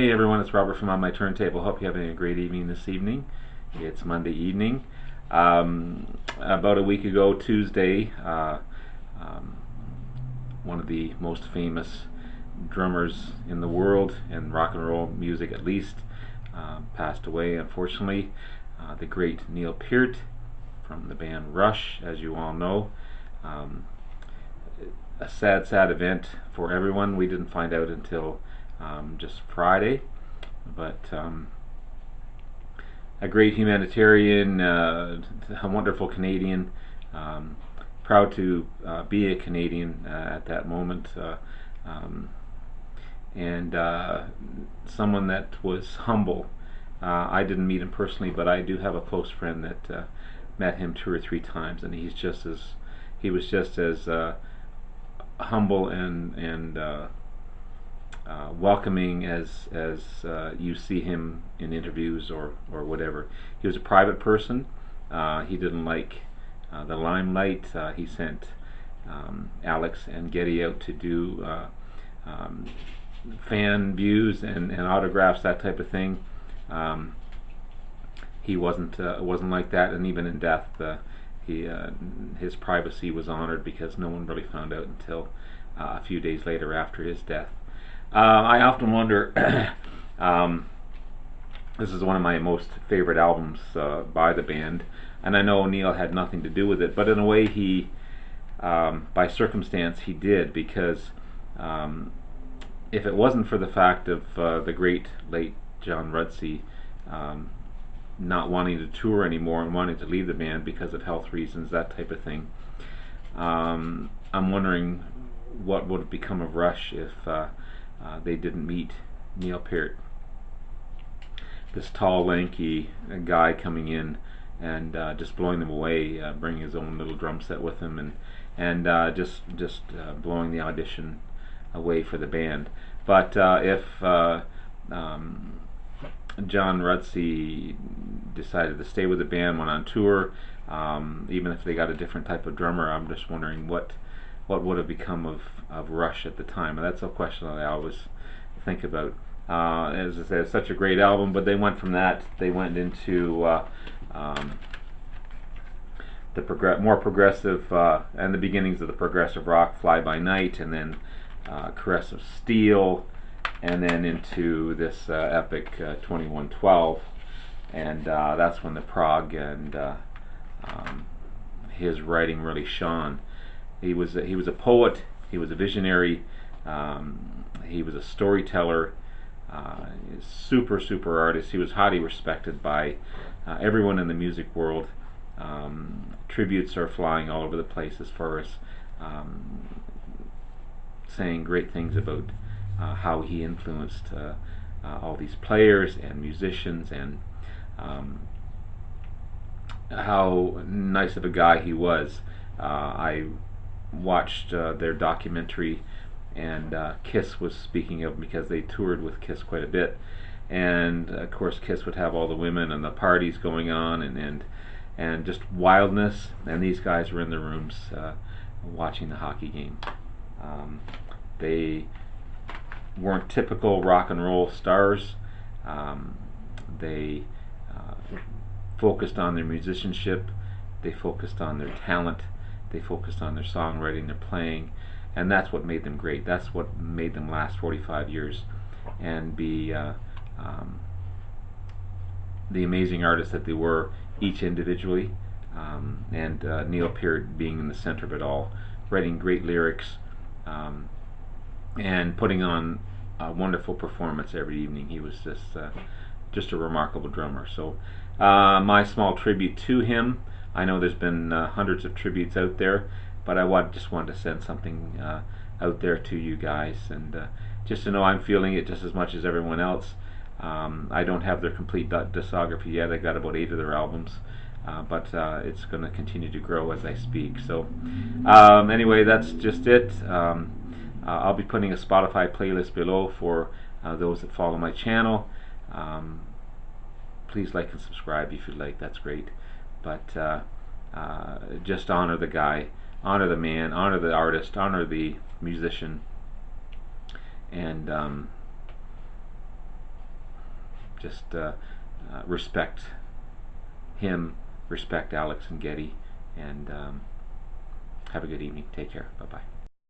Hey everyone, it's Robert from On My Turntable. Hope you're having a great evening this evening. It's Monday evening. About a week ago, Tuesday, um, one of the most famous drummers in the world, in rock and roll music at least, passed away unfortunately. The great Neil Peart from the band Rush, as you all know. Um, a sad event for everyone. We didn't find out until just Friday, but a great humanitarian, a wonderful Canadian, um, proud to be a Canadian at that moment, and someone that was humble. I didn't meet him personally, but I do have a close friend that met him 2 or 3 times, and he was just as humble and welcoming as you see him in interviews or whatever. He was a private person. He didn't like the limelight. He sent Alex and Getty out to do fan views and autographs, that type of thing. He wasn't like that, and even in death, his privacy was honored because no one really found out until a few days later after his death. I often wonder. This is one of my most favorite albums by the band, and I know Neil had nothing to do with it, but in a way by circumstance, he did, because if it wasn't for the fact of the great late John Rutsey not wanting to tour anymore and wanting to leave the band because of health reasons, that type of thing, I'm wondering what would have become of Rush if they didn't meet Neil Peart. This tall, lanky guy coming in and just blowing them away, bringing his own little drum set with him, and just blowing the audition away for the band. But if John Rutsey decided to stay with the band, went on tour, even if they got a different type of drummer, I'm just wondering what would have become of Rush at the time. And that's a question that I always think about. As I said, it's such a great album, but they went from that, they went into the more progressive, and the beginnings of the progressive rock, Fly By Night, and then Caress of Steel, and then into this epic 2112, and that's when the prog and his writing really shone. He was a poet. He was a visionary. He was a storyteller. Super artist. He was highly respected by everyone in the music world. Tributes are flying all over the place as far as saying great things about how he influenced all these players and musicians, and how nice of a guy he was. I watched their documentary, and Kiss was speaking of him because they toured with Kiss quite a bit, and of course Kiss would have all the women and the parties going on, and just wildness, and these guys were in the rooms watching the hockey game. They weren't typical rock and roll stars. They focused on their musicianship, they focused on their talent, they focused on their songwriting, their playing, and that's what made them great. That's what made them last 45 years and be the amazing artists that they were, each individually, and Neil Peart being in the center of it all, writing great lyrics, and putting on a wonderful performance every evening. He was just a remarkable drummer. So my small tribute to him. I know there's been hundreds of tributes out there, but I just wanted to send something out there to you guys, and just to know I'm feeling it just as much as everyone else. I don't have their complete discography yet. I got about 8 of their albums, but it's going to continue to grow as I speak. So anyway, that's just it. I'll be putting a Spotify playlist below for those that follow my channel. Please like and subscribe if you'd like. That's great. But just honor the guy, honor the man, honor the artist, honor the musician, and just respect him, respect Alex and Getty, and have a good evening. Take care. Bye bye.